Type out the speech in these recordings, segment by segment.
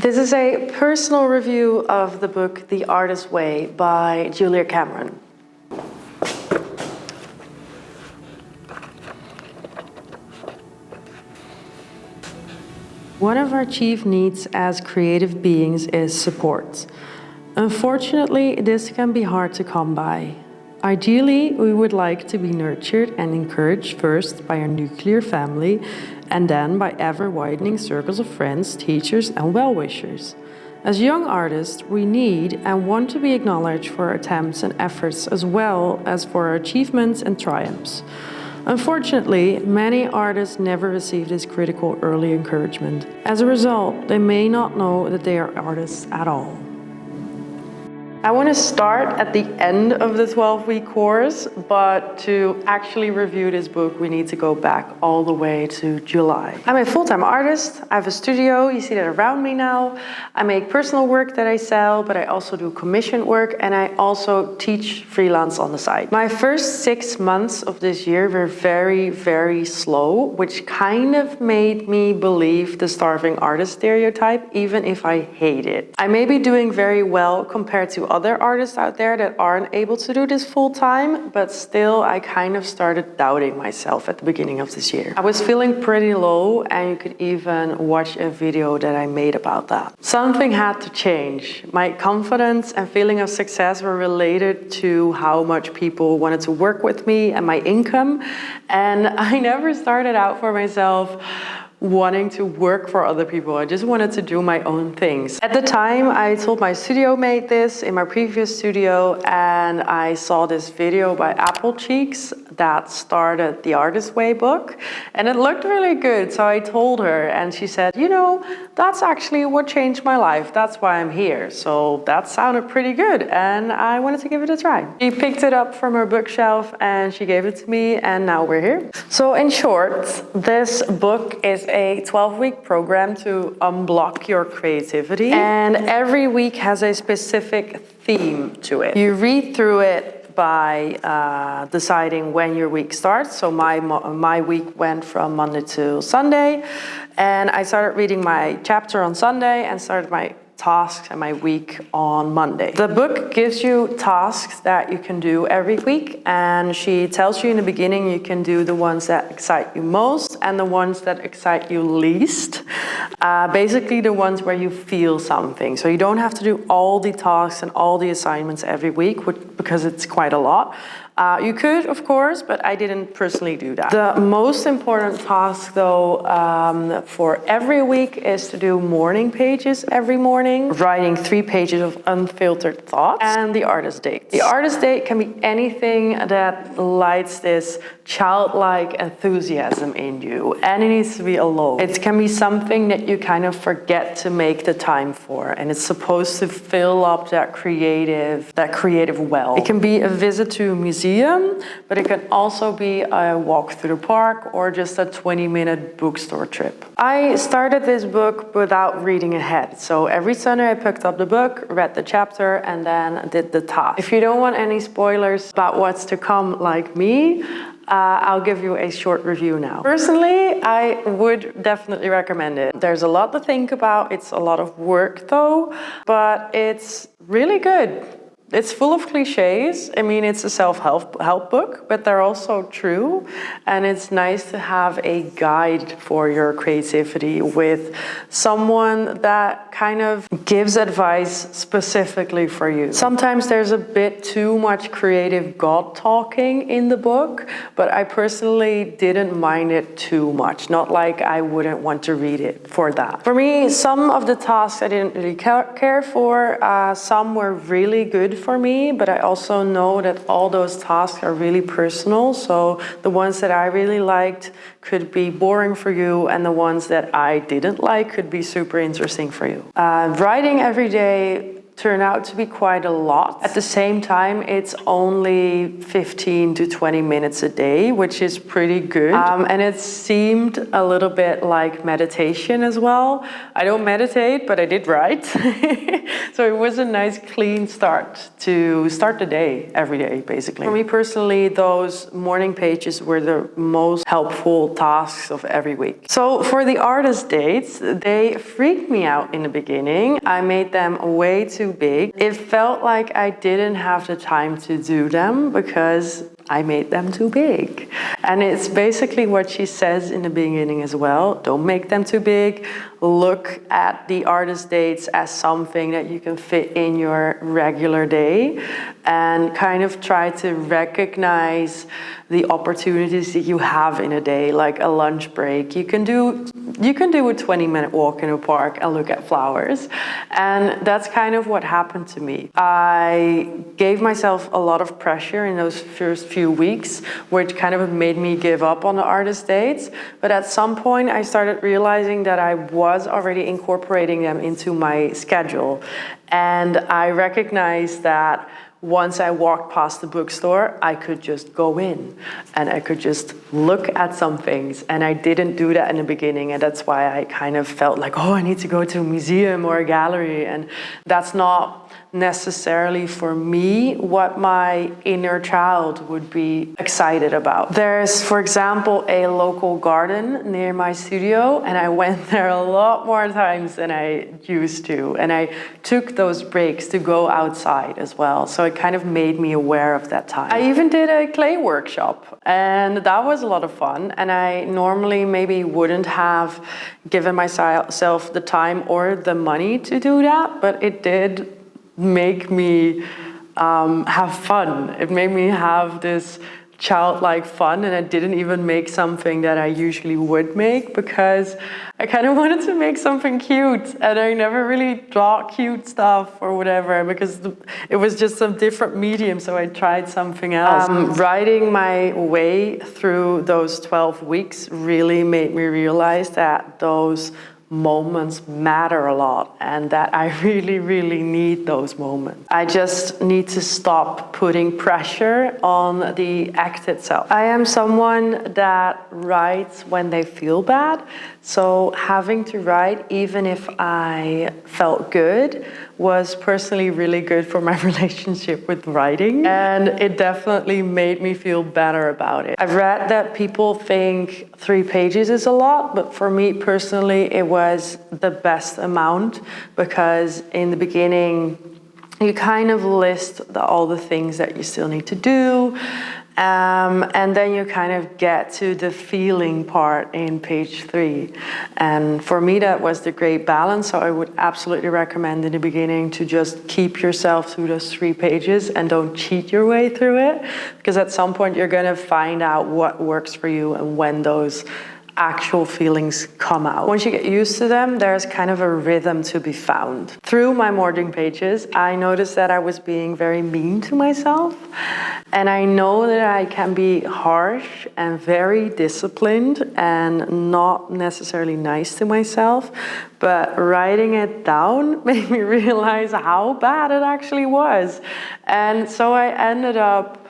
This is a personal review of the book The Artist's Way by Julia Cameron. One of our chief needs as creative beings is support. Unfortunately, this can be hard to come by. Ideally, we would like to be nurtured and encouraged first by our nuclear family and then by ever-widening circles of friends, teachers, and well-wishers. As young artists, we need and want to be acknowledged for our attempts and efforts as well as for our achievements and triumphs. Unfortunately, many artists never receive this critical early encouragement. As a result, they may not know that they are artists at all. I want to start at the end of the 12-week course, but to actually review this book, we need to go back all the way to July. I'm a full-time artist. I have a studio. You see that around me now. I make personal work that I sell, but I also do commission work, and I also teach freelance on the side. My first 6 months of this year were very, very slow, which kind of made me believe the starving artist stereotype, even if I hate it. I may be doing very well compared to other artists out there that aren't able to do this full time, but still I kind of started doubting myself at the beginning of this year. I was feeling pretty low, and you could even watch a video that I made about that. Something had to change. My confidence and feeling of success were related to how much people wanted to work with me and my income, and I never started out for myself wanting to work for other people. I just wanted to do my own things. At the time, I told my studio mate this in my previous studio, and I saw this video by Apple Cheeks that started the Artist's Way book, and it looked really good. So I told her, and she said, you know, that's actually what changed my life. That's why I'm here. So that sounded pretty good, and I wanted to give it a try. She picked it up from her bookshelf and she gave it to me, and now we're here. So in short, this book is a 12-week program to unblock your creativity, and every week has a specific theme to it. You read through it by deciding when your week starts. So my week went from Monday to Sunday, and I started reading my chapter on Sunday and started my tasks and my week on Monday. The book gives you tasks that you can do every week, and she tells you in the beginning you can do the ones that excite you most and the ones that excite you least. Basically the ones where you feel something. So you don't have to do all the tasks and all the assignments every week, because it's quite a lot. You could, of course, but I didn't personally do that. The most important task, though, for every week is to do morning pages every morning, writing 3 pages of unfiltered thoughts, and the artist date. The artist date can be anything that lights this childlike enthusiasm in you, and it needs to be alone. It can be something that you kind of forget to make the time for, and it's supposed to fill up that creative well. It can be a visit to a museum, but it can also be a walk through the park or just a 20-minute bookstore trip. I started this book without reading ahead. So every Sunday I picked up the book, read the chapter, and then did the task. If you don't want any spoilers about what's to come like me, I'll give you a short review now. Personally, I would definitely recommend it. There's a lot to think about. It's a lot of work though, but it's really good. It's full of cliches. I mean, it's a self-help book, but they're also true. And it's nice to have a guide for your creativity with someone that kind of gives advice specifically for you. Sometimes there's a bit too much creative God talking in the book, but I personally didn't mind it too much. Not like I wouldn't want to read it for that. For me, some of the tasks I didn't really care for. Some were really good for me, but I also know that all those tasks are really personal. So the ones that I really liked could be boring for you, and the ones that I didn't like could be super interesting for you. Writing every day turn out to be quite a lot. At the same time, it's only 15 to 20 minutes a day, which is pretty good. And it seemed a little bit like meditation as well. I don't meditate, but I did write. So it was a nice clean start to start the day every day, basically. For me personally, those morning pages were the most helpful tasks of every week. So for the artist dates, they freaked me out in the beginning. I made them way too big. It felt like I didn't have the time to do them because I made them too big. And it's basically what she says in the beginning as well. Don't make them too big. Look at the artist dates as something that you can fit in your regular day and kind of try to recognize the opportunities that you have in a day, like a lunch break. You can do a 20-minute walk in a park and look at flowers. And that's kind of what happened to me. I gave myself a lot of pressure in those first few weeks, which kind of made me give up on the artist dates. But at some point, I started realizing that I was already incorporating them into my schedule. And I recognized that once I walked past the bookstore, I could just go in and I could just look at some things. And I didn't do that in the beginning. And that's why I kind of felt like, oh, I need to go to a museum or a gallery. And that's not necessarily for me what my inner child would be excited about. There's, for example, a local garden near my studio, and I went there a lot more times than I used to. And I took those breaks to go outside as well. So it kind of made me aware of that time. I even did a clay workshop, and that was a lot of fun. And I normally maybe wouldn't have given myself the time or the money to do that, but it did make me have fun. It made me have this childlike fun, and I didn't even make something that I usually would make because I kind of wanted to make something cute, and I never really draw cute stuff or whatever because it was just some different medium, so I tried something else. Writing my way through those 12 weeks really made me realize that those moments matter a lot and that I really, really need those moments. I just need to stop putting pressure on the act itself. I am someone that writes when they feel bad, so having to write even if I felt good was personally really good for my relationship with writing, and it definitely made me feel better about it. I've read that people think 3 pages is a lot, but for me personally it was the best amount because in the beginning you kind of list all the things that you still need to do, and then you kind of get to the feeling part in page 3. And for me, that was the great balance. So I would absolutely recommend in the beginning to just keep yourself through those 3 pages and don't cheat your way through it. Because at some point, you're going to find out what works for you and when those actual feelings come out. Once you get used to them, there's kind of a rhythm to be found. Through my morning pages, I noticed that I was being very mean to myself. And I know that I can be harsh and very disciplined and not necessarily nice to myself. But writing it down made me realize how bad it actually was. And so I ended up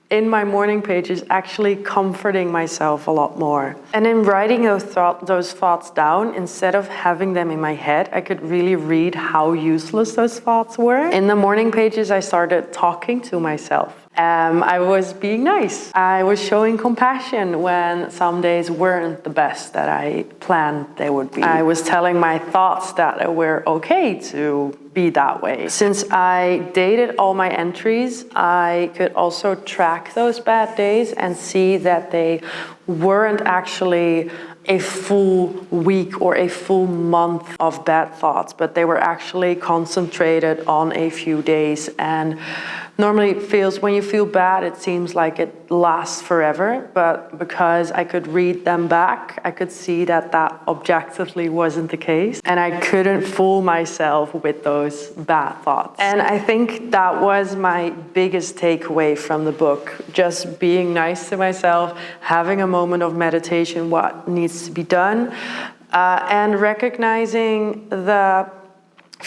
in my morning pages actually comforting myself a lot more. And in writing those thoughts down, instead of having them in my head, I could really read how useless those thoughts were. In the morning pages, I started talking to myself. I was being nice. I was showing compassion when some days weren't the best that I planned they would be. I was telling my thoughts that it were okay to be that way. Since I dated all my entries, I could also track those bad days and see that they weren't actually a full week or a full month of bad thoughts, but they were actually concentrated on a few days. And normally it feels, when you feel bad, it seems like it lasts forever, but because I could read them back, I could see that that objectively wasn't the case, and I couldn't fool myself with those bad thoughts. And I think that was my biggest takeaway from the book, just being nice to myself, having a moment of meditation, what needs to be done, and recognizing the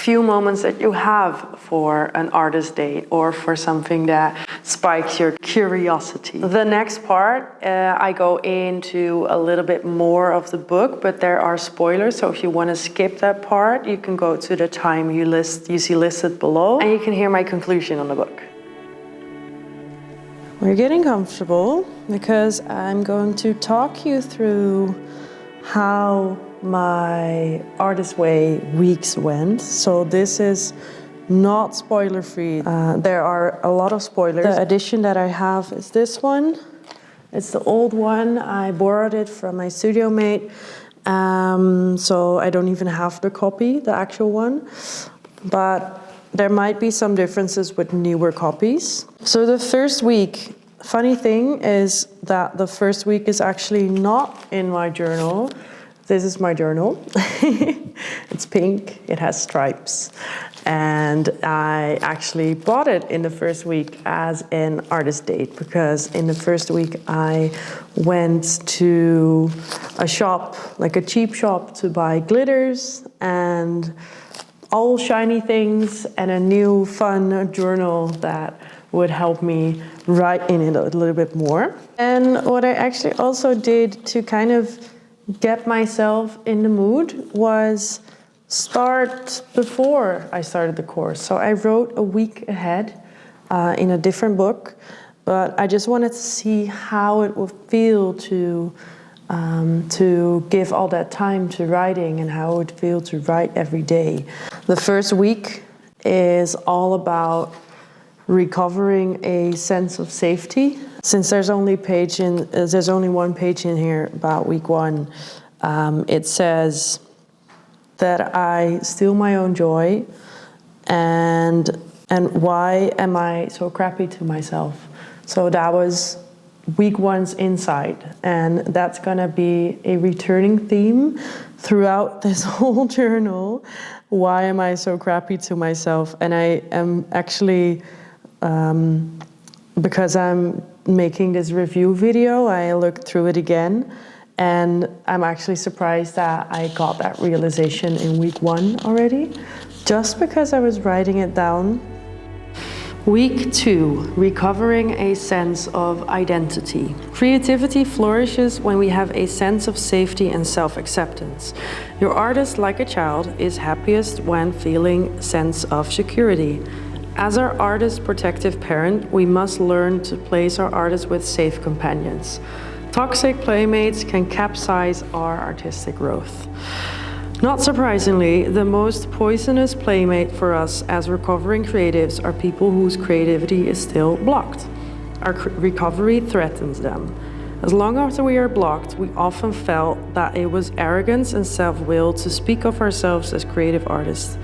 few moments that you have for an artist date or for something that spikes your curiosity. The next part, I go into a little bit more of the book, but there are spoilers, so if you want to skip that part, you can go to the time you see listed below, and you can hear my conclusion on the book. We're getting comfortable because I'm going to talk you through how my Artist Way weeks went. So this is not spoiler free. There are a lot of spoilers. The edition that I have is this one. It's the old one. I borrowed it from my studio mate. So I don't even have the copy, the actual one. But there might be some differences with newer copies. So the first week, funny thing is that the first week is actually not in my journal. This is my journal. It's pink, it has stripes. And I actually bought it in the first week as an artist date, because in the first week I went to a shop, like a cheap shop, to buy glitters and all shiny things and a new fun journal that would help me write in it a little bit more. And what I actually also did to kind of get myself in the mood was start before I started the course. So I wrote a week ahead in a different book, but I just wanted to see how it would feel to give all that time to writing and how it would feel to write every day. The first week is all about recovering a sense of safety. Since there's only one page in here about week one, it says that I steal my own joy, and why am I so crappy to myself? So that was week one's insight, and that's gonna be a returning theme throughout this whole journal. Why am I so crappy to myself? And I am actually, because I'm making this review video, I looked through it again, and I'm actually surprised that I got that realization in week one already, just because I was writing it down. Week 2, recovering a sense of identity. Creativity flourishes when we have a sense of safety and self-acceptance. Your artist, like a child, is happiest when feeling a sense of security. As our artist's protective parent, we must learn to place our artist with safe companions. Toxic playmates can capsize our artistic growth. Not surprisingly, the most poisonous playmate for us as recovering creatives are people whose creativity is still blocked. Our recovery threatens them. As long after we are blocked, we often felt that it was arrogance and self-will to speak of ourselves as creative artists.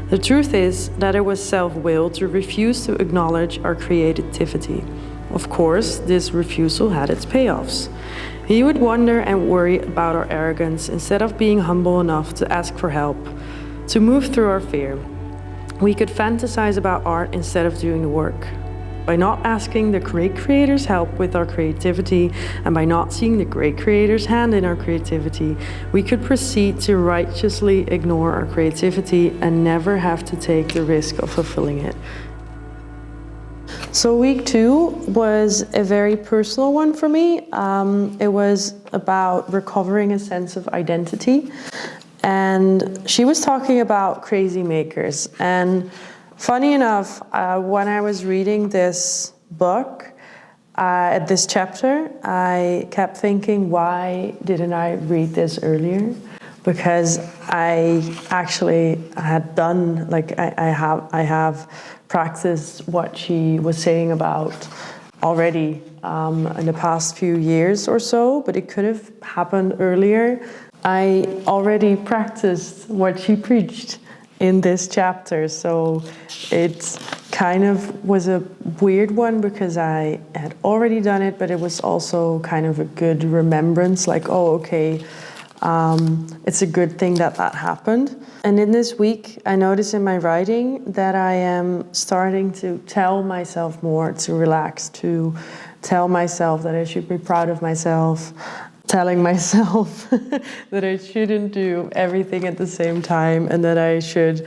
The truth is that it was self-will to refuse to acknowledge our creativity. Of course, this refusal had its payoffs. We would wonder and worry about our arrogance instead of being humble enough to ask for help, to move through our fear. We could fantasize about art instead of doing the work. By not asking the great creators' help with our creativity, and by not seeing the great creators' hand in our creativity, we could proceed to righteously ignore our creativity and never have to take the risk of fulfilling it. So week 2 was a very personal one for me. It was about recovering a sense of identity. And she was talking about crazy makers. And funny enough, when I was reading this book, this chapter, I kept thinking, why didn't I read this earlier? Because I actually had done, like I have practiced what she was saying about already in the past few years or so, but it could have happened earlier. I already practiced what she preached in this chapter, so it kind of was a weird one because I had already done it, but it was also kind of a good remembrance, like, oh, okay, it's a good thing that happened. And in this week, I noticed in my writing that I am starting to tell myself more to relax, to tell myself that I should be proud of myself, telling myself that I shouldn't do everything at the same time, and that I should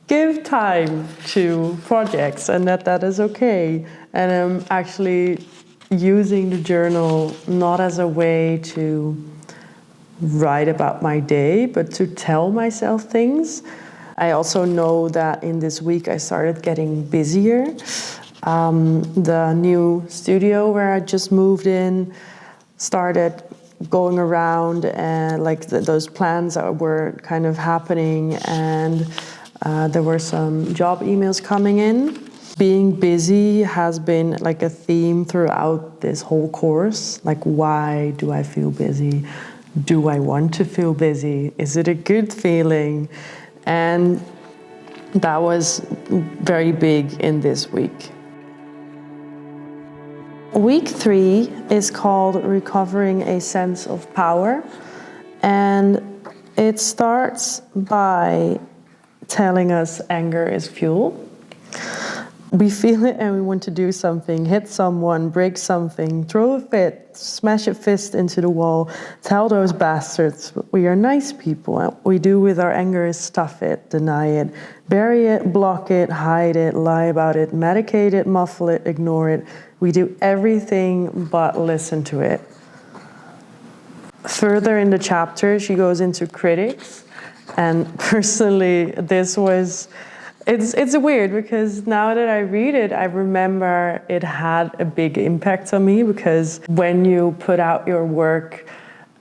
give time to projects and that is okay. And I'm actually using the journal not as a way to write about my day, but to tell myself things. I also know that in this week I started getting busier. The new studio where I just moved in started going around, and like those plans that were kind of happening, and there were some job emails coming in. Being busy has been like a theme throughout this whole course. Like, why do I feel busy? Do I want to feel busy? Is it a good feeling? And that was very big in this week. Week 3 is called Recovering a Sense of Power, and it starts by telling us anger is fuel. We feel it and we want to do something, hit someone, break something, throw a fit, smash a fist into the wall, tell those bastards we are nice people. What we do with our anger is stuff it, deny it, bury it, block it, hide it, lie about it, medicate it, muffle it, ignore it. We do everything but listen to it. Further in the chapter, she goes into critics, and personally, it's weird because now that I read it, I remember it had a big impact on me, because when you put out your work,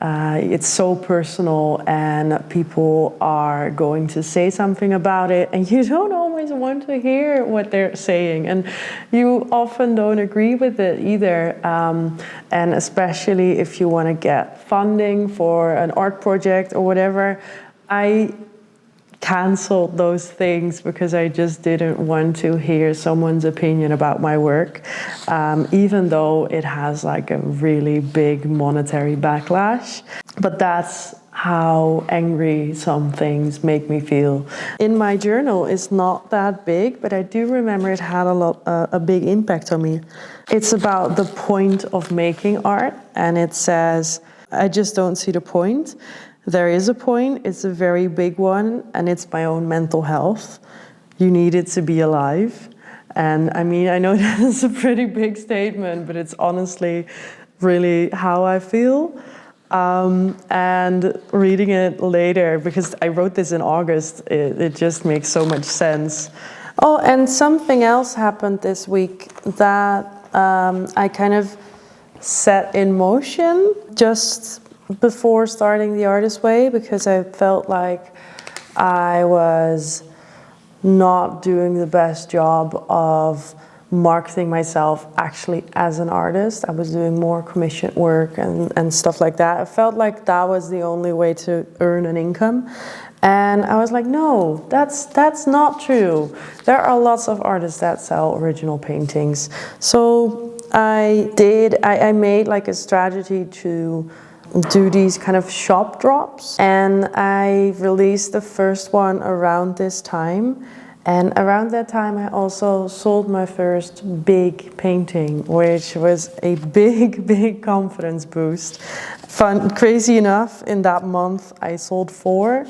it's so personal and people are going to say something about it, and you don't always want to hear what they're saying, and you often don't agree with it either. And especially if you want to get funding for an art project or whatever, I canceled those things because I just didn't want to hear someone's opinion about my work, even though it has like a really big monetary backlash. But that's how angry some things make me feel. In my journal, it's not that big, but I do remember it had a big impact on me. It's about the point of making art, and it says, I just don't see the point. There is a point, it's a very big one, and it's my own mental health. You need it to be alive. And I mean, I know that's a pretty big statement, but it's honestly really how I feel. And reading it later, because I wrote this in August, it just makes so much sense. Oh, and something else happened this week that I kind of set in motion just before starting the Artist Way, because I felt like I was not doing the best job of marketing myself actually as an artist. I was doing more commission work and stuff like that. I felt like that was the only way to earn an income. And I was like, no, that's not true. There are lots of artists that sell original paintings. So I made like a strategy to do these kind of shop drops, and I released the first one around this time. And around that time I also sold my first big painting, which was a big confidence boost. Crazy enough, in that month I sold 4,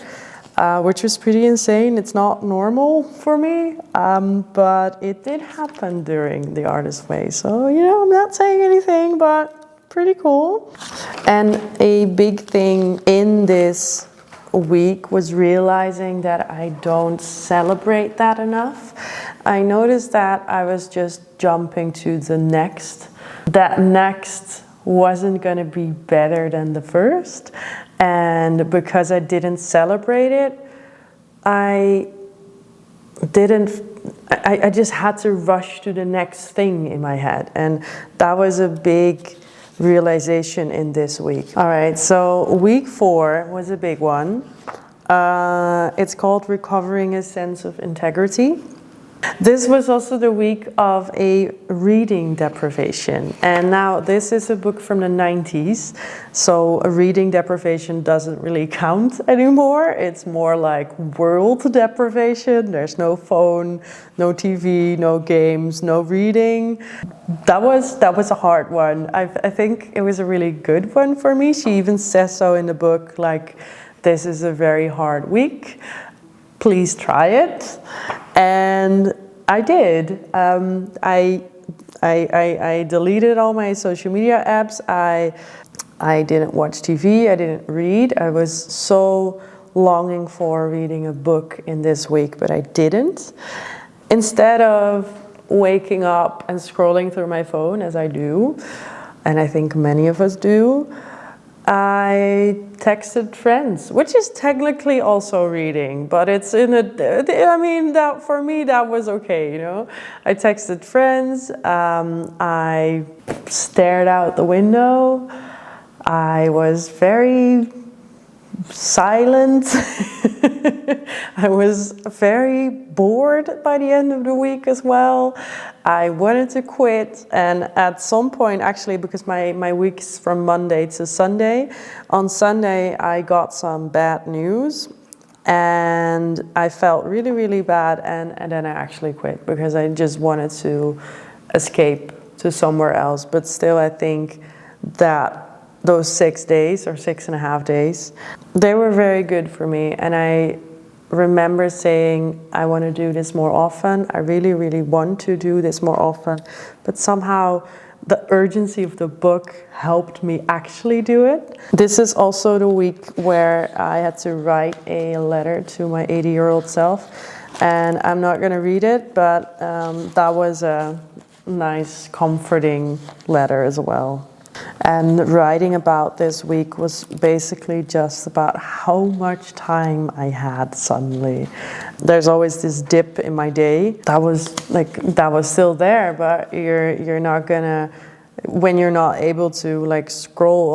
which was pretty insane. It's not normal for me, but it did happen during the Artist Way. So, you know, I'm not saying anything, but pretty cool. And a big thing in this week was realizing that I don't celebrate that enough. I noticed that I was just jumping to the next. That next wasn't going to be better than the first. And because I didn't celebrate it, I just had to rush to the next thing in my head. And that was a big realization in this week. All right, so week 4 was a big one. It's called Recovering a Sense of Integrity. This was also the week of a reading deprivation. And now this is a book from the 90s, so a reading deprivation doesn't really count anymore. It's more like world deprivation. There's no phone, no TV, no games, no reading. That was a hard one. I think it was a really good one for me. She even says so in the book, like, this is a very hard week. please try it. And I did. I deleted all my social media apps. I didn't watch TV. I didn't read. I was so longing for reading a book in this week, but I didn't. Instead of waking up and scrolling through my phone, as I do, and I think many of us do, I texted friends, which is technically also reading, but it's in a, I mean, that for me, that was okay, you know. I texted friends, I stared out the window, I was very silent. I was very bored by the end of the week as well. I wanted to quit, and at some point, actually, because my week's from Monday to Sunday, on Sunday I got some bad news and I felt really, really bad, and then I actually quit because I just wanted to escape to somewhere else. But still, I think that those 6 days or 6.5 days, they were very good for me. And I remember saying, I want to do this more often. I really, really want to do this more often. But somehow the urgency of the book helped me actually do it. This is also the week where I had to write a letter to my 80-year-old self. And I'm not going to read it, but that was a nice, comforting letter as well. And writing about this week was basically just about how much time I had suddenly. There's always this dip in my day. That was still there, but you're not gonna, when you're not able to like scroll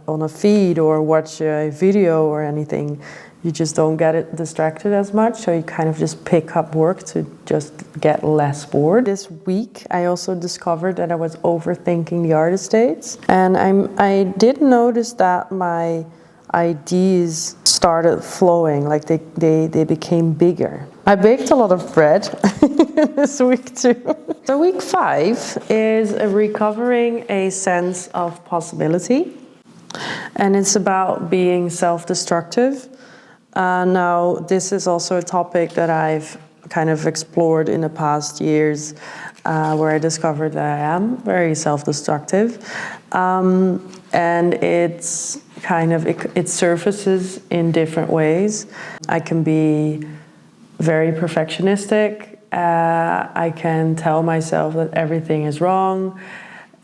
on a feed or watch a video or anything, you just don't get it distracted as much, so you kind of just pick up work to just get less bored. This week I also discovered that I was overthinking the artist dates, and I did notice that my ideas started flowing, like they became bigger. I baked a lot of bread this week too. So week 5 is recovering a sense of possibility, and it's about being self-destructive. Now, this is also a topic that I've kind of explored in the past years, where I discovered that I am very self-destructive. And it's kind of, it surfaces in different ways. I can be very perfectionistic. I can tell myself that everything is wrong.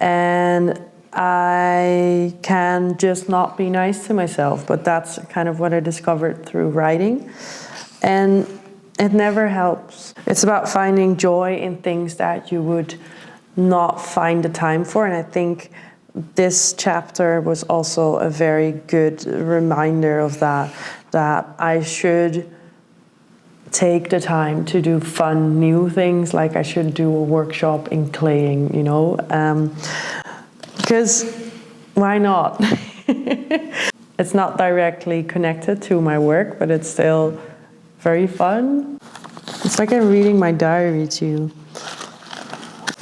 And I can just not be nice to myself, but that's kind of what I discovered through writing. And it never helps. It's about finding joy in things that you would not find the time for. And I think this chapter was also a very good reminder of that I should take the time to do fun, new things, like I should do a workshop in claying, you know. Because why not? It's not directly connected to my work, but it's still very fun. It's like I'm reading my diary to you.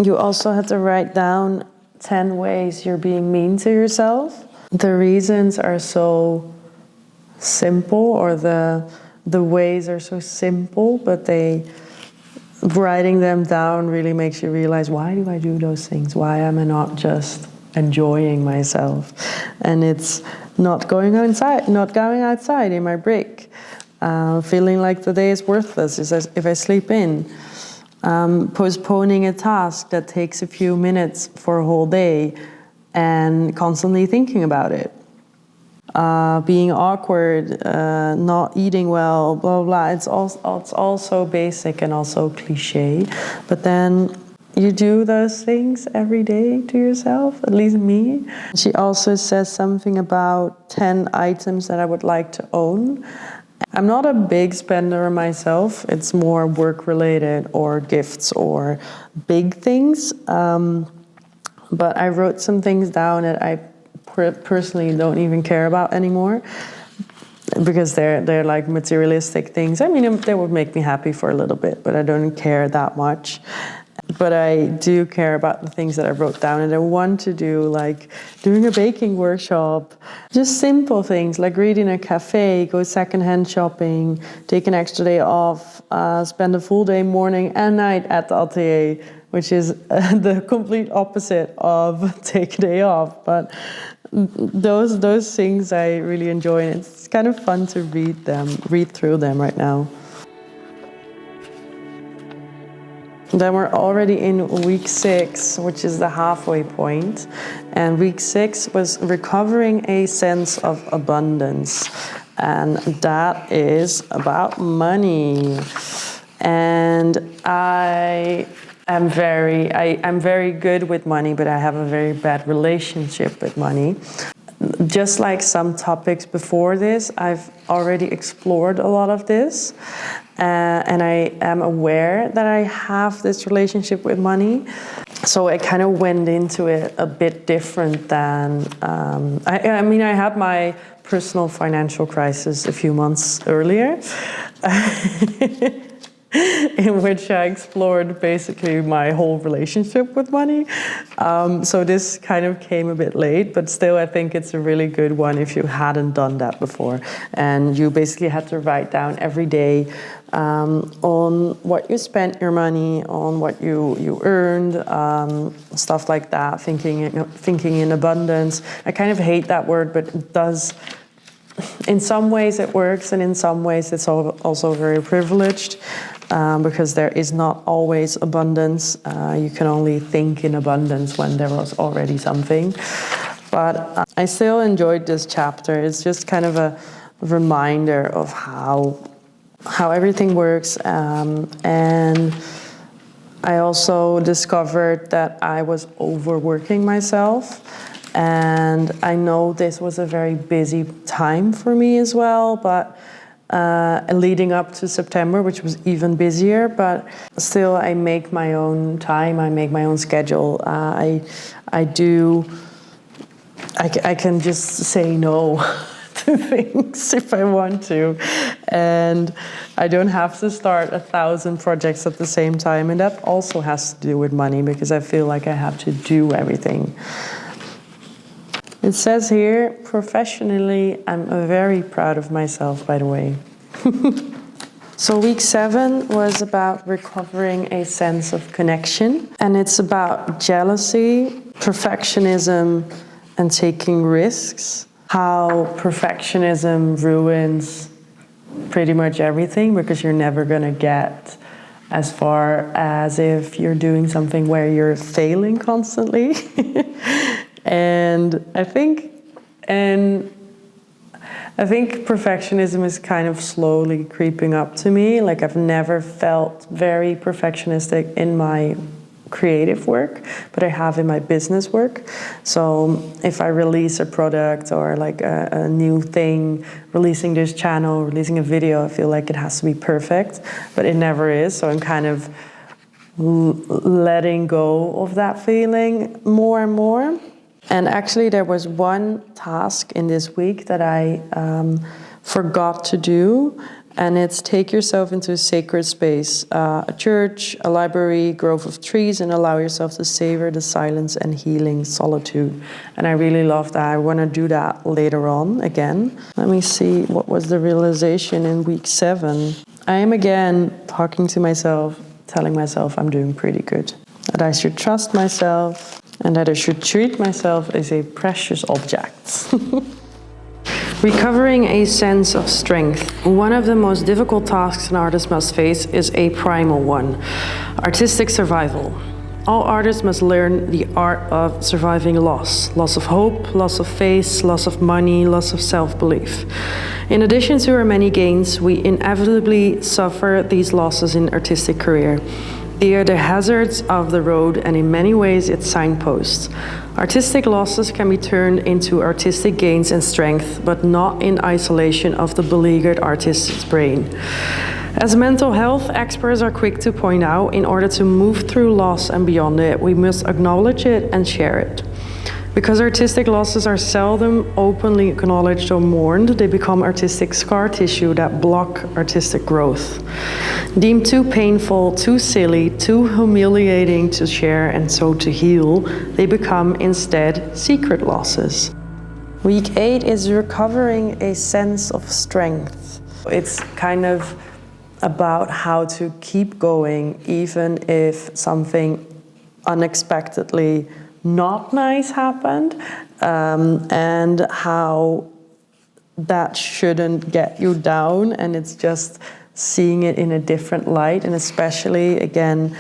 You also have to write down 10 ways you're being mean to yourself. The reasons are so simple, or the ways are so simple, but writing them down really makes you realize, why do I do those things? Why am I not just enjoying myself? And it's not going outside in my break, feeling like the day is worthless if I sleep in, postponing a task that takes a few minutes for a whole day and constantly thinking about it, being awkward, not eating well, blah, blah. It's all so basic and also cliche, but then you do those things every day to yourself, at least me. She also says something about 10 items that I would like to own. I'm not a big spender myself. It's more work-related or gifts or big things. But I wrote some things down that I personally don't even care about anymore, because they're like materialistic things. I mean, they would make me happy for a little bit, but I don't care that much. But I do care about the things that I wrote down, and I want to do, like doing a baking workshop, just simple things like reading a cafe, go secondhand shopping, take an extra day off, spend a full day morning and night at the atelier, which is the complete opposite of take a day off. But those things I really enjoy, and it's kind of fun to read through them right now. Then we're already in week 6, which is the halfway point. And week 6 was recovering a sense of abundance. And that is about money. And I'm very good with money, but I have a very bad relationship with money. Just like some topics before this, I've already explored a lot of this. And I am aware that I have this relationship with money. So I kind of went into it a bit different than... I had my personal financial crisis a few months earlier. In which I explored basically my whole relationship with money. So this kind of came a bit late, but still I think it's a really good one if you hadn't done that before. And you basically had to write down every day on what you spent your money, on what you earned, stuff like that, thinking in abundance. I kind of hate that word, but it does... In some ways it works, and in some ways it's also very privileged. Because there is not always abundance. You can only think in abundance when there was already something. But I still enjoyed this chapter. It's just kind of a reminder of how everything works. And I also discovered that I was overworking myself. And I know this was a very busy time for me as well, but leading up to September, which was even busier, but still I make my own time, I make my own schedule. I can just say no to things if I want to, and I don't have to start 1,000 projects at the same time, and that also has to do with money, because I feel like I have to do everything. It says here, professionally, I'm very proud of myself, by the way. So week 7 was about recovering a sense of connection. And it's about jealousy, perfectionism, and taking risks. How perfectionism ruins pretty much everything, because you're never going to get as far as if you're doing something where you're failing constantly. And I think perfectionism is kind of slowly creeping up to me. Like, I've never felt very perfectionistic in my creative work, but I have in my business work. So if I release a product or like a new thing, releasing this channel, releasing a video, I feel like it has to be perfect, but it never is. So I'm kind of letting go of that feeling more and more. And actually there was one task in this week that I forgot to do, and it's take yourself into a sacred space, a church, a library, grove of trees, and allow yourself to savor the silence and healing solitude. And I really love that. I want to do that later on again. Let me see, what was the realization in week 7? I am again talking to myself, telling myself I'm doing pretty good, that I should trust myself, and that I should treat myself as a precious object. Recovering a sense of strength. One of the most difficult tasks an artist must face is a primal one: artistic survival. All artists must learn the art of surviving loss of hope, loss of faith, loss of money, loss of self-belief. In addition to our many gains, we inevitably suffer these losses in artistic career. They are the hazards of the road, and in many ways it's signposts. Artistic losses can be turned into artistic gains and strength, but not in isolation of the beleaguered artist's brain. As mental health experts are quick to point out, in order to move through loss and beyond it, we must acknowledge it and share it. Because artistic losses are seldom openly acknowledged or mourned, they become artistic scar tissue that block artistic growth. Deemed too painful, too silly, too humiliating to share and so to heal, they become instead secret losses. Week 8 is recovering a sense of strength. It's kind of about how to keep going even if something unexpectedly not nice happened, and how that shouldn't get you down, and it's just seeing it in a different light. And especially again,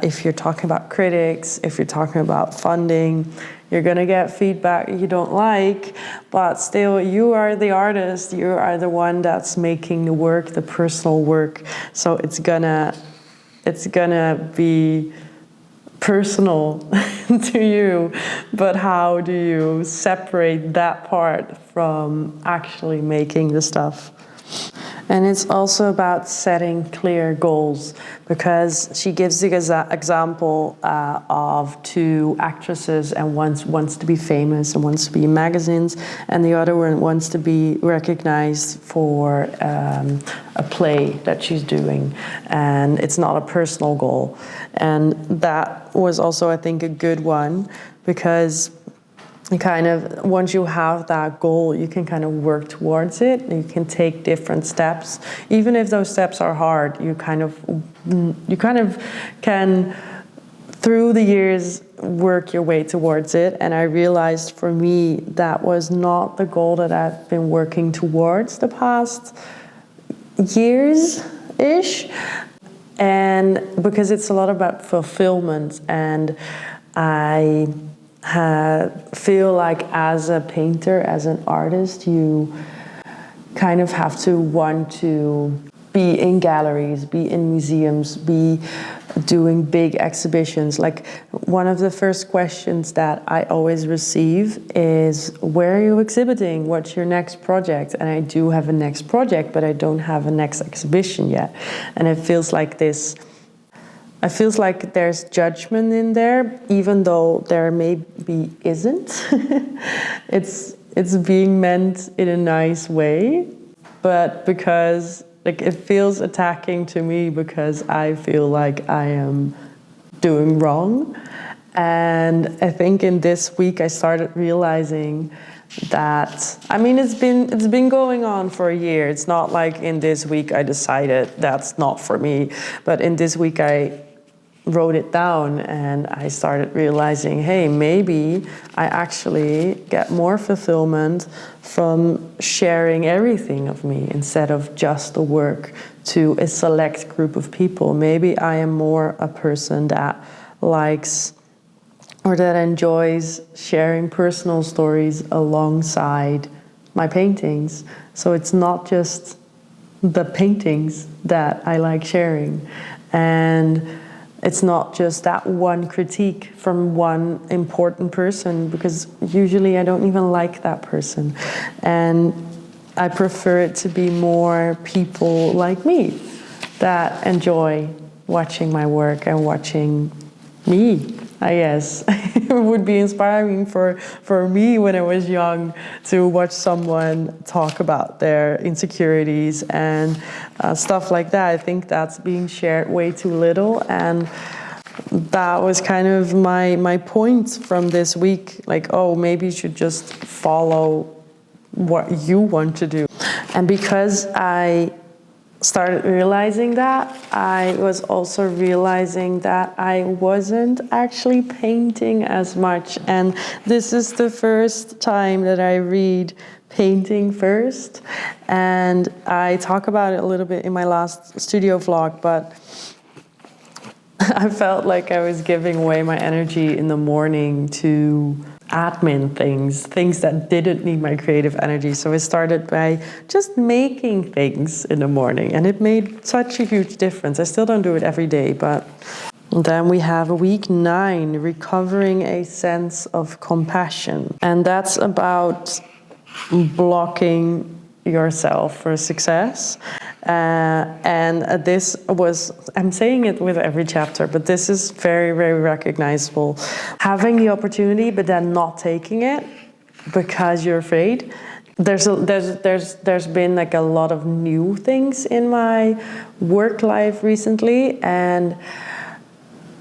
if you're talking about critics, if you're talking about funding, you're gonna get feedback you don't like, but still you are the artist, you are the one that's making the work, the personal work, so it's gonna be personal to you. But how do you separate that part from actually making the stuff? And it's also about setting clear goals, because she gives the example of two actresses, and one wants to be famous and wants to be in magazines, and the other one wants to be recognized for a play that she's doing, and it's not a personal goal. And that was also, I think, a good one, because kind of once you have that goal, you can kind of work towards it. You can take different steps, even if those steps are hard. You kind of can, through the years, work your way towards it. And I realized for me that was not the goal that I've been working towards the past years-ish. And because it's a lot about fulfillment, and I feel like as a painter, as an artist, you kind of have to want to be in galleries, be in museums, be doing big exhibitions. Like, one of the first questions that I always receive is, where are you exhibiting? What's your next project? And I do have a next project, but I don't have a next exhibition yet. And it feels like this, it feels like there's judgment in there, even though there maybe isn't. It's being meant in a nice way, but because it feels attacking to me, because I feel like I am doing wrong. And I think in this week I started realizing that, I mean, it's been going on for a year. It's not like in this week I decided that's not for me, but in this week I wrote it down and I started realizing, hey, maybe I actually get more fulfillment from sharing everything of me instead of just the work to a select group of people. Maybe I am more a person that likes or that enjoys sharing personal stories alongside my paintings. So it's not just the paintings that I like sharing. And it's not just that one critique from one important person, because usually I don't even like that person. And I prefer it to be more people like me that enjoy watching my work and watching me, I guess. It would be inspiring for me when I was young to watch someone talk about their insecurities and stuff like that. I think that's being shared way too little, and that was kind of my point from this week. Like, oh, maybe you should just follow what you want to do. And because I started realizing that, I was also realizing that I wasn't actually painting as much. And this is the first time that I read painting first. And I talk about it a little bit in my last studio vlog, but I felt like I was giving away my energy in the morning to admin things that didn't need my creative energy. So I started by just making things in the morning, and it made such a huge difference. I still don't do it every day, but then we have week 9, recovering a sense of compassion. And that's about blocking yourself for success And this was, I'm saying it with every chapter, but this is very, very recognizable. Having the opportunity, but then not taking it because you're afraid. There's been like a lot of new things in my work life recently, and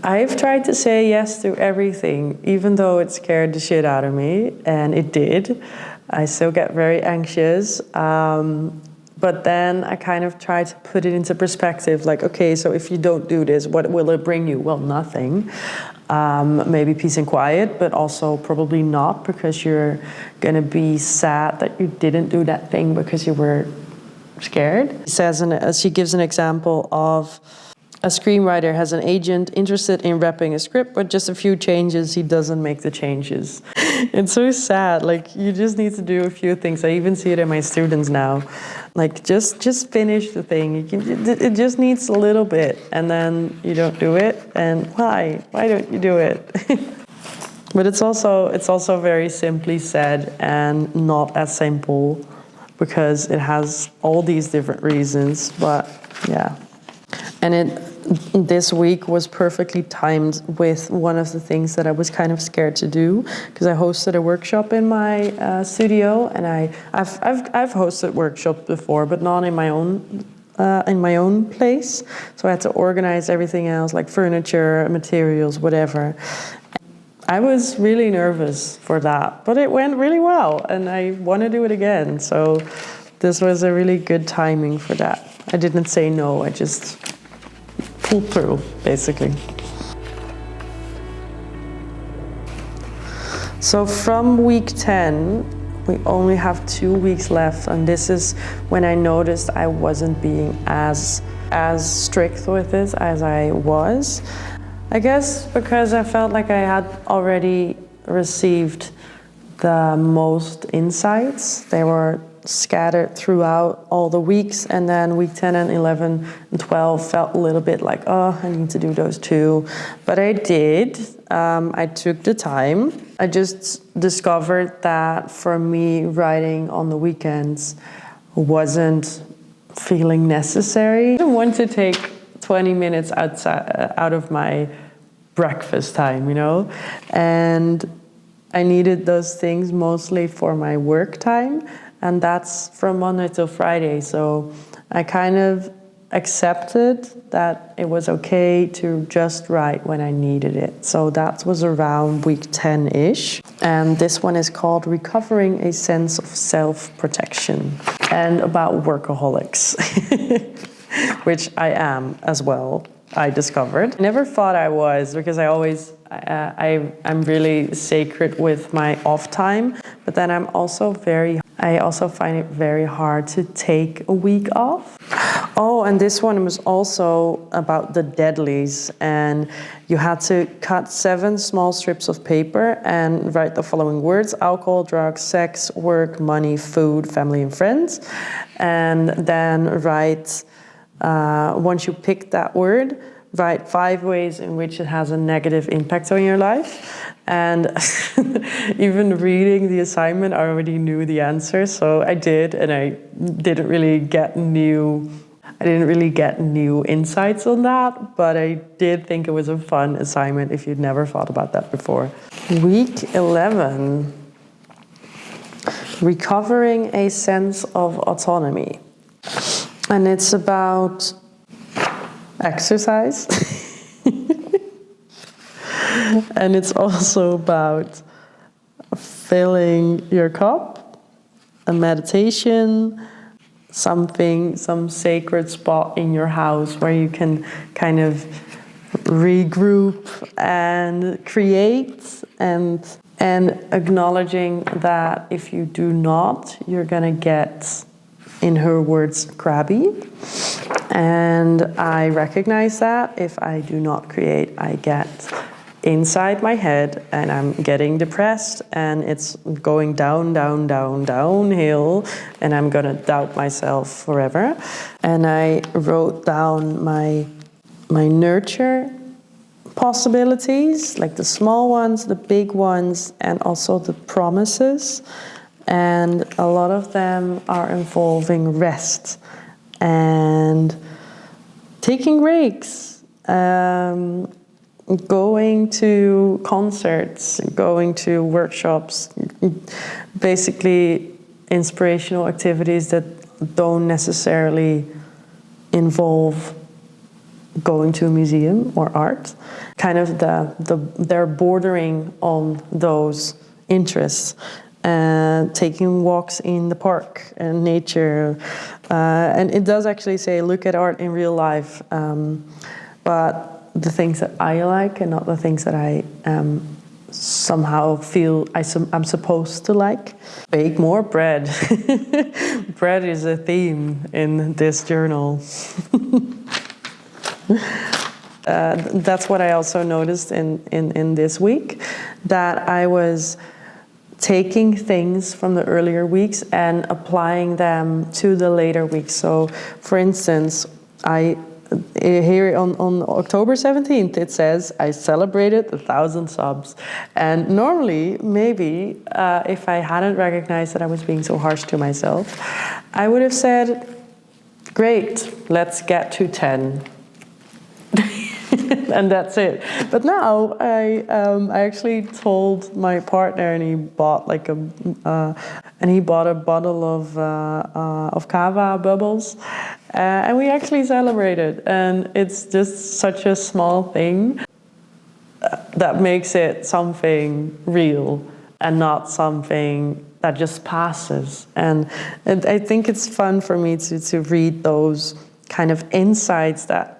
I've tried to say yes to everything, even though it scared the shit out of me, and it did. I still get very anxious, but then I kind of try to put it into perspective, like, okay, so if you don't do this, what will it bring you? Well, nothing. Maybe peace and quiet, but also probably not, because you're gonna be sad that you didn't do that thing because you were scared. She gives an example of a screenwriter has an agent interested in wrapping a script, but just a few changes, he doesn't make the changes. It's so sad, like you just need to do a few things. I even see it in my students now. Like just finish the thing. It just needs a little bit, and then you don't do it. And why? Why don't you do it? But it's also very simply said and not as simple, because it has all these different reasons. But yeah, and this week was perfectly timed with one of the things that I was kind of scared to do, because I hosted a workshop in my studio, and I've hosted workshops before, but not in my own place. So I had to organize everything else, like furniture, materials, whatever. I was really nervous for that, but it went really well, and I want to do it again. So this was a really good timing for that. I didn't say no, I just pulled through, basically. So from week 10, we only have 2 weeks left, and this is when I noticed I wasn't being as strict with it as I was. I guess because I felt like I had already received the most insights. They were scattered throughout all the weeks, and then week 10 and 11 and 12 felt a little bit like, oh, I need to do those too. But I did. I took the time. I just discovered that for me, writing on the weekends wasn't feeling necessary. I didn't want to take 20 minutes out of my breakfast time, you know? And I needed those things mostly for my work time, and that's from Monday till Friday. So I kind of accepted that it was okay to just write when I needed it. So that was around week 10-ish. And this one is called Recovering a Sense of Self-Protection, and about workaholics, which I am as well, I discovered. I never thought I was, because I'm really sacred with my off time, but then I also find it very hard to take a week off. Oh, and this one was also about the deadlies, and you had to cut 7 small strips of paper and write the following words: alcohol, drugs, sex, work, money, food, family, and friends. And then write, once you pick that word, write 5 ways in which it has a negative impact on your life. And even reading the assignment, I already knew the answer, so I did, and I didn't really get new insights on that, but I did think it was a fun assignment if you'd never thought about that before. Week 11, Recovering a Sense of Autonomy. And it's about exercise. And it's also about filling your cup, a meditation, some sacred spot in your house where you can kind of regroup and create, and acknowledging that if you do not, you're gonna get, in her words, crabby. And I recognize that if I do not create, I get inside my head and I'm getting depressed, and it's going downhill, and I'm gonna doubt myself forever. And I wrote down my nurture possibilities, like the small ones, the big ones, and also the promises. And a lot of them are involving rest and taking breaks, going to concerts, going to workshops, basically inspirational activities that don't necessarily involve going to a museum or art. Kind of they're bordering on those interests. Taking walks in the park and nature. And it does actually say, look at art in real life. But the things that I like and not the things that I somehow feel I'm supposed to like. Bake more bread. Bread is a theme in this journal. That's what I also noticed in this week, that I was taking things from the earlier weeks and applying them to the later weeks. So, for instance, here on October 17th, it says, I celebrated 1,000 subs. And normally, maybe, if I hadn't recognized that I was being so harsh to myself, I would have said, great, let's get to 10. And that's it. But now I actually told my partner, and he bought a bottle of cava bubbles, and we actually celebrated. And it's just such a small thing that makes it something real and not something that just passes. And I think it's fun for me to read those kind of insights that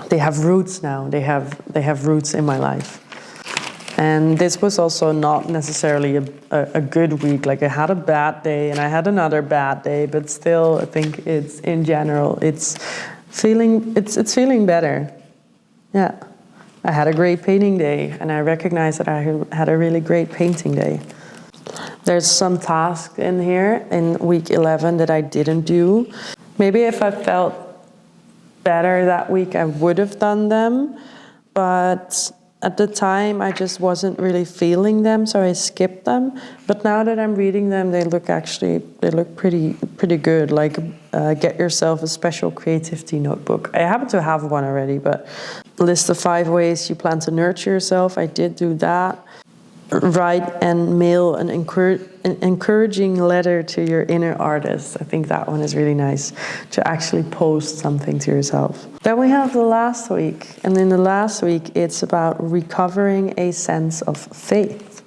they have roots now. They have roots in my life. And this was also not necessarily a good week. Like, I had a bad day and I had another bad day, but still, I think it's in general, it's feeling better. Yeah, I had a great painting day, and I recognize that I had a really great painting day. There's some tasks in here in week 11 that I didn't do. Maybe if I felt better that week, I would have done them, but at the time I just wasn't really feeling them, so I skipped them. But now that I'm reading them, they look pretty good. Like, get yourself a special creativity notebook. I happen to have one already, but list the 5 ways you plan to nurture yourself. I did do that. Write and mail an encouraging letter to your inner artist. I think that one is really nice, to actually post something to yourself. Then we have the last week, and in the last week it's about recovering a sense of faith.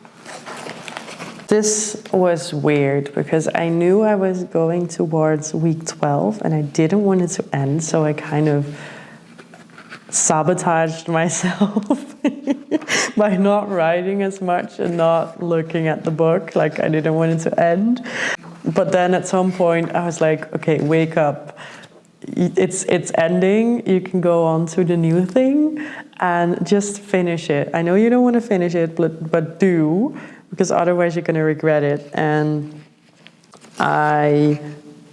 This was weird because I knew I was going towards week 12 and I didn't want it to end, so I kind of sabotaged myself by not writing as much and not looking at the book. Like, I didn't want it to end. But then at some point I was like, okay, wake up. It's ending. You can go on to the new thing and just finish it. I know you don't want to finish it, but do, because otherwise you're going to regret it. And I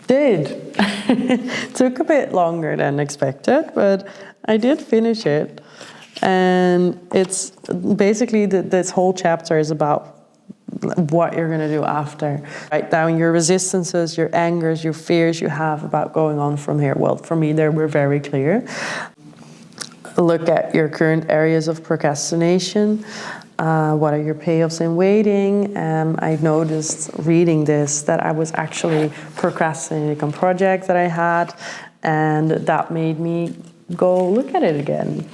did. Took a bit longer than expected, but I did finish it. And it's basically this whole chapter is about what you're going to do after. Write down your resistances, your angers, your fears you have about going on from here. Well, for me, they were very clear. Look at your current areas of procrastination. What are your payoffs in waiting? I noticed reading this that I was actually procrastinating on projects that I had, and that made me go look at it again.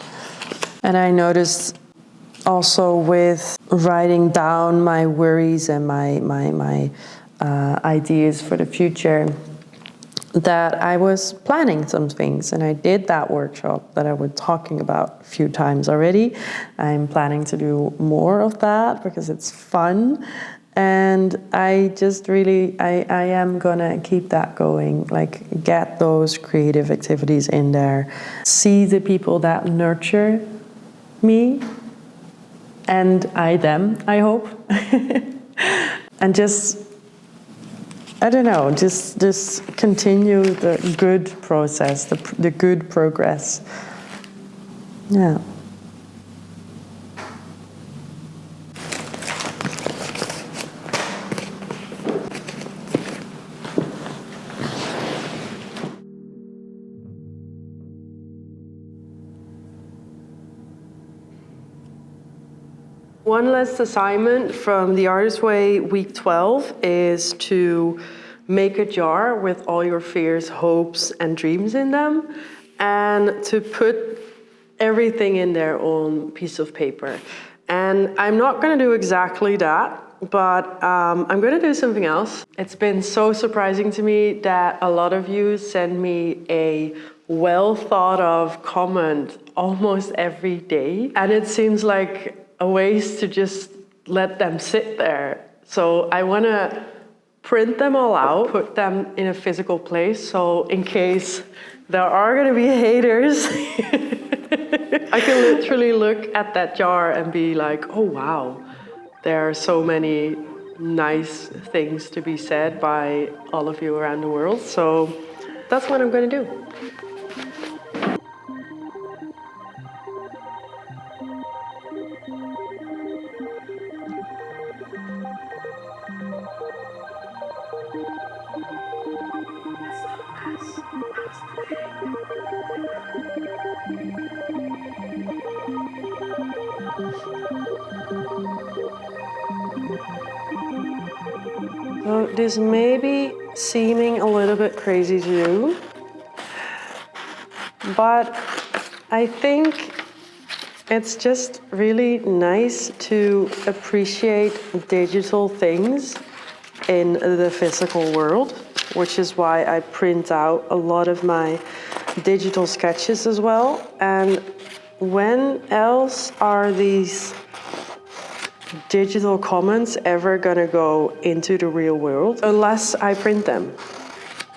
And I noticed also with writing down my worries and my ideas for the future, that I was planning some things, and I did that workshop that I was talking about a few times already. I'm planning to do more of that because it's fun, and I just really, I am gonna keep that going, like get those creative activities in there, see the people that nurture me, and them, I hope. And just, I don't know, just continue the good process, the good progress. Yeah. One last assignment from the Artist Way week 12 is to make a jar with all your fears, hopes, and dreams in them, and to put everything in there on a piece of paper. And I'm not gonna do exactly that, but I'm gonna do something else. It's been so surprising to me that a lot of you send me a well thought of comment almost every day. And it seems like a waste to just let them sit there. So I wanna print them all out, put them in a physical place. So in case there are gonna be haters, I can literally look at that jar and be like, oh wow, there are so many nice things to be said by all of you around the world. So that's what I'm gonna do. So this may be seeming a little bit crazy to you, but I think it's just really nice to appreciate digital things in the physical world, which is why I print out a lot of my digital sketches as well. And when else are these digital comments ever gonna go into the real world unless I print them?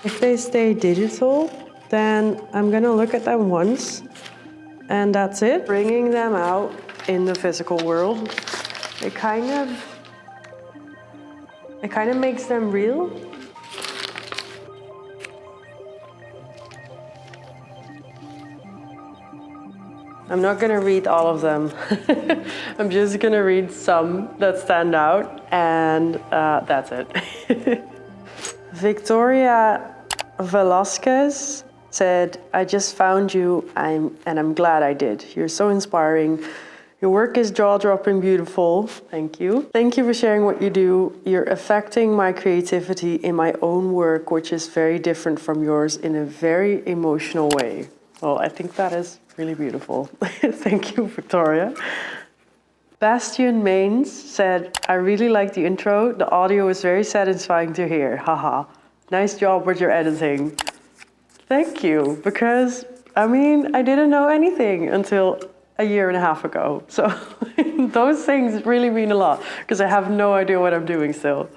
If they stay digital, then I'm gonna look at them once and that's it. Bringing them out in the physical world, it kind of makes them real. I'm not gonna read all of them. I'm just gonna read some that stand out, and that's it. Victoria Velasquez said, I just found you, and I'm glad I did. You're so inspiring. Your work is jaw-dropping beautiful. Thank you. Thank you for sharing what you do. You're affecting my creativity in my own work, which is very different from yours in a very emotional way. Well, I think that is really beautiful. Thank you, Victoria. Bastian Maines said, I really like the intro. The audio is very satisfying to hear. Haha. Nice job with your editing. Thank you, because I mean, I didn't know anything until a year and a half ago. So those things really mean a lot because I have no idea what I'm doing still.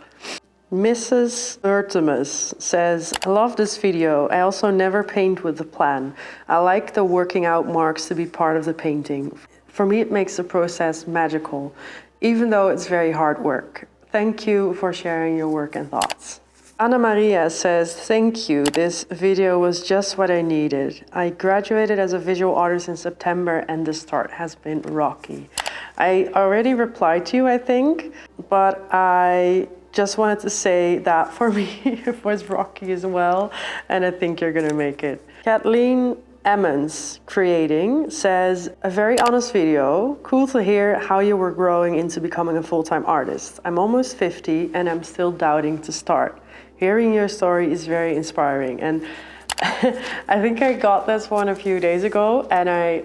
Mrs. Artemis says, I love this video. I also never paint with a plan. I like the working out marks to be part of the painting. For me, it makes the process magical, even though it's very hard work. Thank you for sharing your work and thoughts. Anna Maria says, thank you. This video was just what I needed. I graduated as a visual artist in September and the start has been rocky. I already replied to you, I think, but I just wanted to say that for me, it was rocky as well, and I think you're gonna make it. Kathleen Emmons Creating says, a very honest video. Cool to hear how you were growing into becoming a full-time artist. I'm almost 50 and I'm still doubting to start. Hearing your story is very inspiring. And I think I got this one a few days ago and I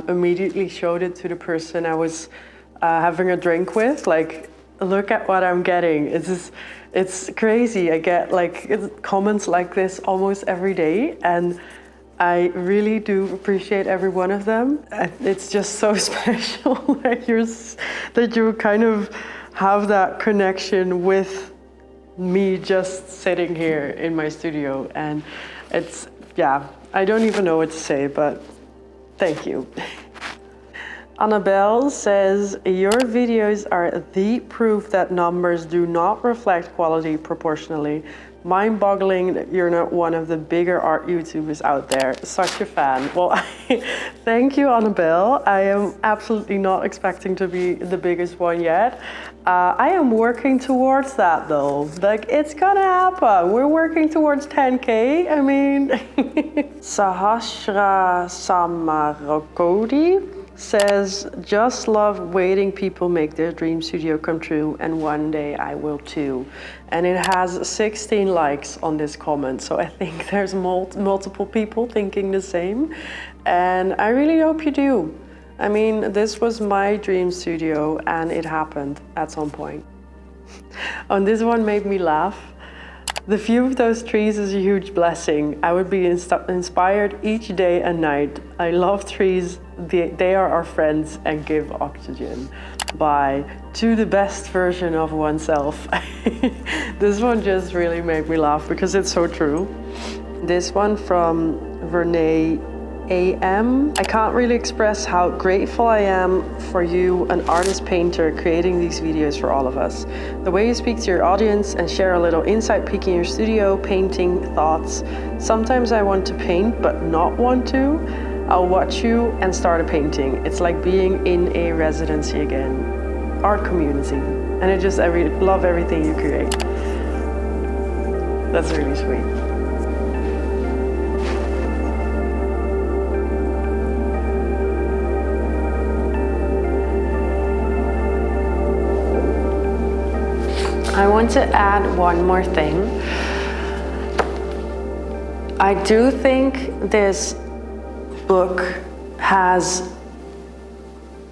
immediately showed it to the person I was having a drink with. Like, look at what I'm getting. It's crazy. I get like comments like this almost every day, and I really do appreciate every one of them. It's just so special that you kind of have that connection with me just sitting here in my studio. And it's, yeah, I don't even know what to say, but thank you. Annabelle says, your videos are the proof that numbers do not reflect quality proportionally. Mind-boggling that you're not one of the bigger art YouTubers out there. Such a fan. Well, thank you, Annabelle. I am absolutely not expecting to be the biggest one yet. I am working towards that though. Like, it's gonna happen. We're working towards 10K. I mean, Sahasra Samarokodi says, just love waiting people make their dream studio come true, and one day I will too. And it has 16 likes on this comment, so I think there's multiple people thinking the same. And I really hope you do. I mean, this was my dream studio and it happened at some point. And this one made me laugh. The view of those trees is a huge blessing. I would be inspired each day and night. I love trees. They are our friends and give oxygen. Bye. To the best version of oneself. This one just really made me laugh because it's so true. This one from Renee AM. I can't really express how grateful I am for you, an artist painter, creating these videos for all of us. The way you speak to your audience and share a little inside peek in your studio, painting thoughts. Sometimes I want to paint but not want to. I'll watch you and start a painting. It's like being in a residency again. Art community. And I really love everything you create. That's really sweet. I want to add one more thing. I do think this book has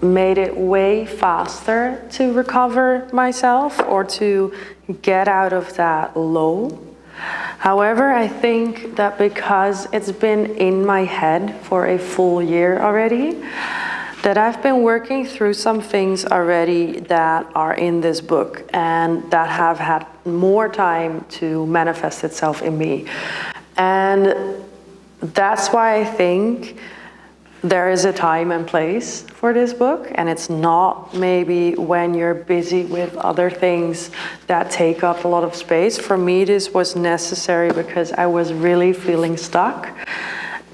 made it way faster to recover myself or to get out of that low. However, I think that because it's been in my head for a full year already, that I've been working through some things already that are in this book and that have had more time to manifest itself in me. And that's why I think there is a time and place for this book, and it's not maybe when you're busy with other things that take up a lot of space. For me, this was necessary because I was really feeling stuck.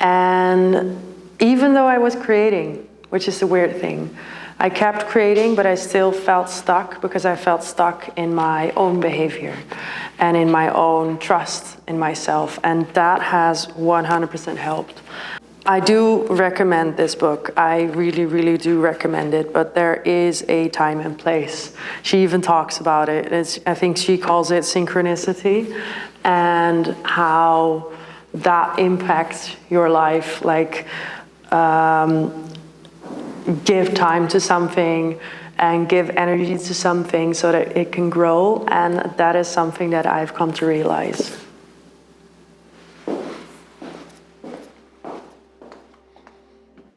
And even though I was creating, which is the weird thing, I kept creating, but I still felt stuck because I felt stuck in my own behavior and in my own trust in myself. And that has 100% helped. I do recommend this book. I really, really do recommend it, but there is a time and place. She even talks about it. I think she calls it synchronicity and how that impacts your life. Like, give time to something and give energy to something so that it can grow, and that is something that I've come to realize.